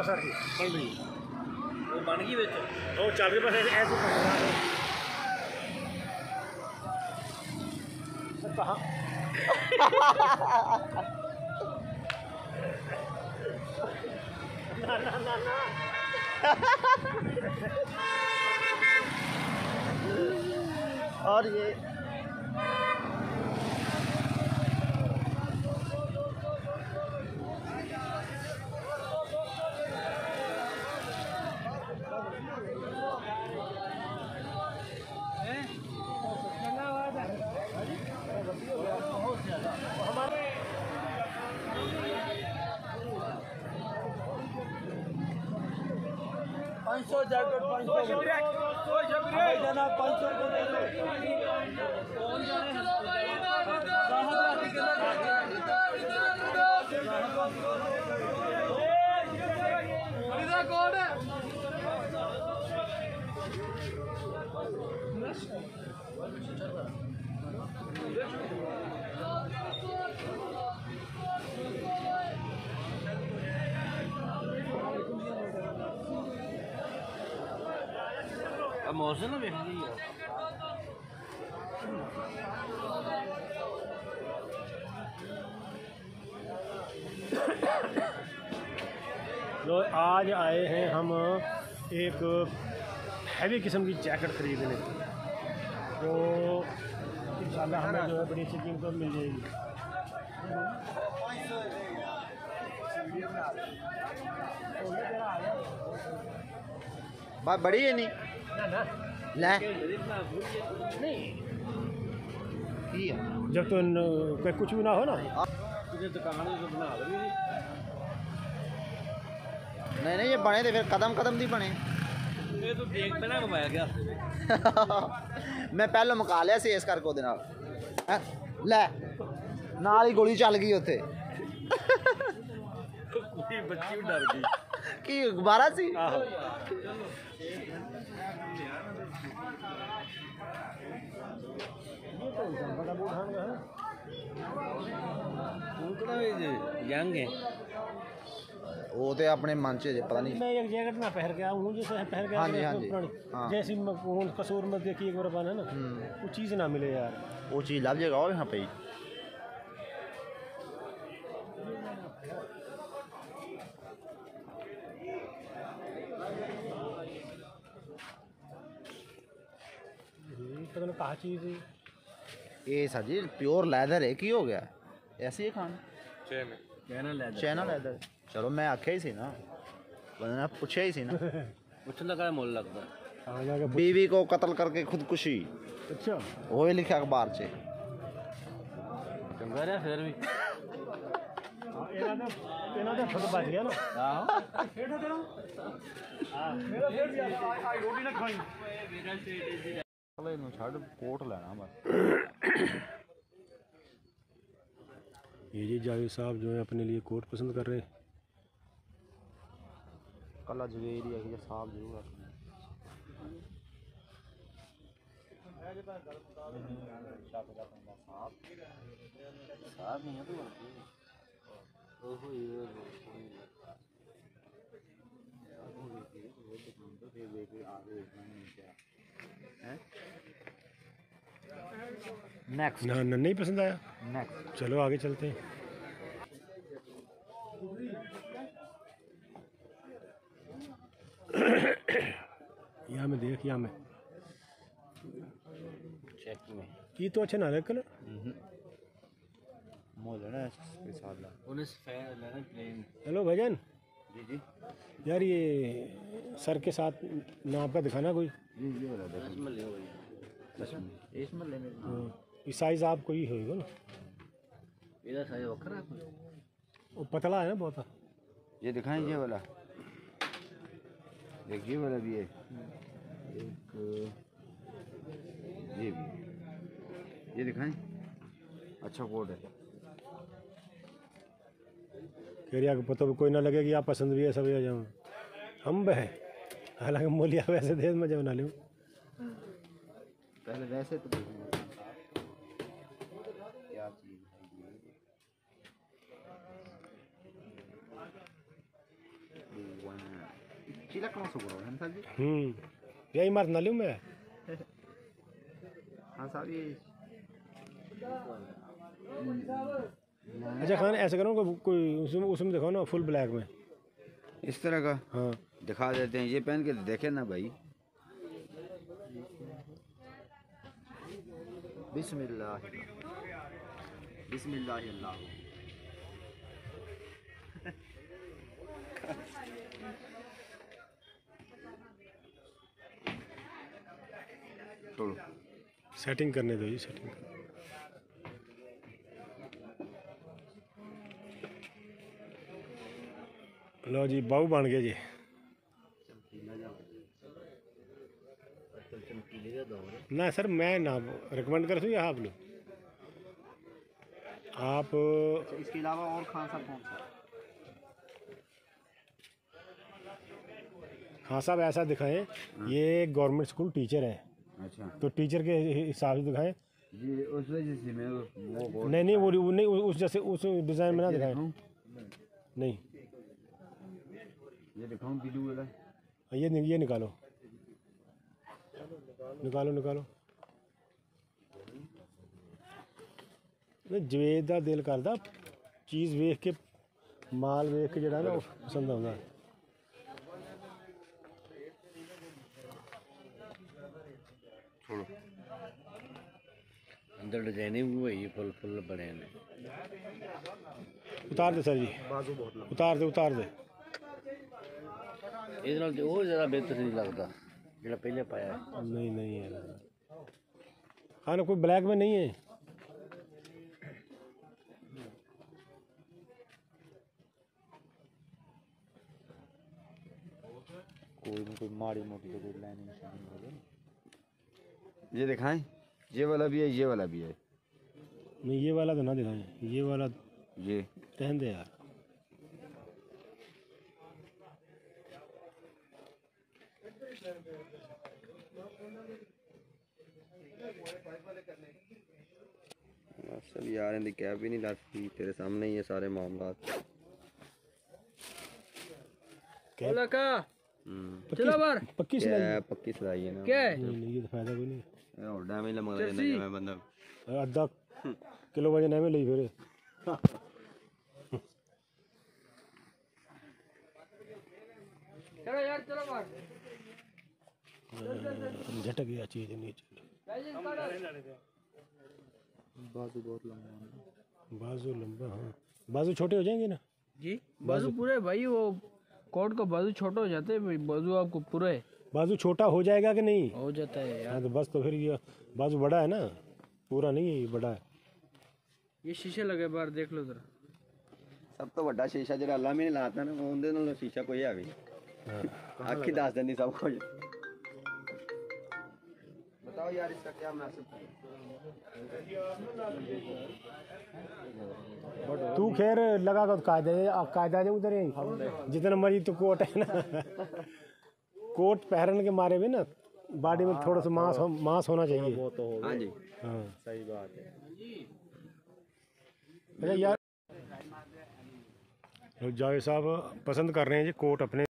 Sir जी बन रही वो बन गई बिच वो चल रही बस ऐसे कहाँ ना ना ना ना और ये जैकेट 500 जनाब 500 मौसम ना वेख ली तो आज आए हैं हम एक हैवी किस्म की जैकेट खरीदने तो इंशाल्लाह हमें जो है बड़ी अच्छी कीमत पर मिल जाएगी। बात बड़ी है नहीं ले जब तो कोई कुछ भी ना हो ना दुकान बना नहीं ये बने थे फिर कदम कदम दी बने ये तो देख पे ना घुमाया गया मैं पहले मुका लिया सी इस करके ਉਹਦੇ ਨਾਲ ਲੈ ਨਾਲ ਹੀ ਗੋਲੀ ਚੱਲ ਗਈ ਉੱਥੇ कोई बच्ची भी डर गई ਕੀ ਗੁਬਾਰਾ ਸੀ आहो बड़ा बूढ़ा है उनका भी यंग है ਉਹ ਤੇ ਆਪਣੇ ਮਨ 'ਚ ਜੇ ਪਤਾ ਨਹੀਂ मैं एक जैकेट ना पहन के आऊँ हूँ जैसे पहन के हाँ जी, हाँ जी। पुरानी हाँ। जैसी कसूर में देखी एक बार पाना ना वो चीज़ ना मिले यार। ਉਹ ਚੀਜ਼ ਲੱਭ ਜਾਏਗਾ ਉਹ यहाँ पे पता नहीं कहाँ चीज़ है। ये सर जी प्योर लैदर है की हो गया ऐसे ही खाना कहना ले चाइना लैदर चलो मैं आख्या ही सी ना बंदा पूछा ही सी ना कुछ लगा मोल लगता हाँ जाके बीवी को कत्ल करके खुदकुशी अच्छा वो ही लिखा अखबार से चंगा रहा फिर भी ਇਹਨਾਂ ਦਾ ਫੁੱਟ ਵੱਜ ਗਿਆ ਨਾ ਆਹੋ ਮੇਰਾ ਫੇਰ ਵੀ ਆਈ ਰੋਟੀ ਨਾ ਖਾਈ चलो इन्हों छड़ कोट लेना बस ये जी जावेद साहब जो है अपने लिए कोट पसंद कर रहे हैं। कला जवेरी है कि साहब जरूर रखना साहब नहीं है तो नेक्स्ट ना नहीं पसंद आया नेक्स्ट चलो आगे चलते हैं। यहाँ में देख यहाँ में चेक में ये तो अच्छा ना लग कलर मोल है ना इसके साथ ला उन्हें सफेद लेना प्लेन हेलो भजन जी जी यार ये सर के साथ नाप का दिखाना कोई जी ये वाला देखो इसमें ले वही इसमें लेने ये साइज आपको ही होगा ना इधर साइज वखरा है वो पतला है ना बहुत ये दिखाएं ये वाला एक ये वाला भी है एक ये भी ये दिखाएं अच्छा कोड है कह रही पता कोई ना लगे कि आप पसंद भी है सब आ जाऊँ हम बह हालांकि मूलिया वैसे देश में जब ना लूँ पहले वैसे तो क्या चीज़ है ये Chila कौन सा करो हम साहब जी यही मार ना लूँ मैं। हाँ साहब ये अच्छा खान ऐसा करो कोई उसमें दिखाओ ना फुल ब्लैक में। इस तरह का हाँ दिखा देते हैं, ये पहन के देखे ना भाई। बिस्मिल्लाह बिस्मिल्लाह अल्लाह। छोड़ो सेटिंग करने दो जी, सेटिंग लो जी बाहू बन गया जी। ना सर मैं ना रिकमेंड कर सकूँ आप लोग आप इसके अलावा और खान साहब कौन सा? हाँ साहब ऐसा दिखाएं, ये गवर्नमेंट स्कूल टीचर है। अच्छा तो टीचर के हिसाब से दिखाएं। ये उस वजह से मैं वो नहीं वो नहीं उस जैसे उस डिज़ाइन में ना दिखाएं। नहीं ये दिखाऊं ब्लू वाला। ये निकालो निकालो निकालो। जवेद का दिल करता चीज़ वेख के माल वेख के जड़ा ना पसंद आता। छोड़ो अंदर डिजाइनिंग भी हुई फुल फुल बने ने। उतार दे सर जी, उतार दे उतार दे। ਇਹਦੇ ਨਾਲ ਤੇ ਉਹ ਜ਼ਿਆਦਾ ਬਿਹਤਰ ਨਹੀਂ ਲੱਗਦਾ ਜਿਹੜਾ ਪਹਿਲੇ ਪਾਇਆ ਹੈ। नहीं नहीं है हाँ ना कोई ब्लैक में नहीं है। कोई माड़ी मोटी तो कोई लाइनिंग ये दिखाएं, ये वाला भी है, ये वाला भी है। नहीं ये वाला तो ना दिखाएं, ये वाला ये पहन दे यार। सब यार इनकी कैब भी नहीं लगती, तेरे सामने ही है सारे मामला। बोला का चलो बार पक्की सिलाई पक्की सिलाई है ना। क्या नहीं ये तो फायदा कोई नहीं और डैमेज लग रहा है बंदा आधा किलो वजन है में ली फिर चलो यार चलो बार झटक गया चीज नीचे। बाजू बहुत लंबा है। बाजू लंबा हाँ बाजू छोटे हो जाएंगे ना जी बाजू पूरे भाई वो कोट का बाजू छोटा हो जाते हैं बाजू आपको पूरे बाजू छोटा हो जाएगा कि नहीं हो जाता है यार। हाँ तो बस तो फिर ये बाजू बड़ा है ना पूरा नहीं है ये बड़ा है। ये शीशे लगे बाहर देख लो जरा। सब तो बड़ा शीशा जो अल्लाह में लाता ना ਉਹਦੇ ਨਾਲ शीशा कोई है भी आखी दस दिन सब कुछ। बताओ यार इसका क्या मुनासिब तू खैर लगा कर कायदा जो उधर जितना मर्जी तो कोट है ना कोट पहनने के मारे भी ना बॉडी में थोड़ा सा मांस होना चाहिए। हाँ जी हाँ सही बात है। अच्छा यार जावेद साहब पसंद कर रहे हैं जी कोट अपने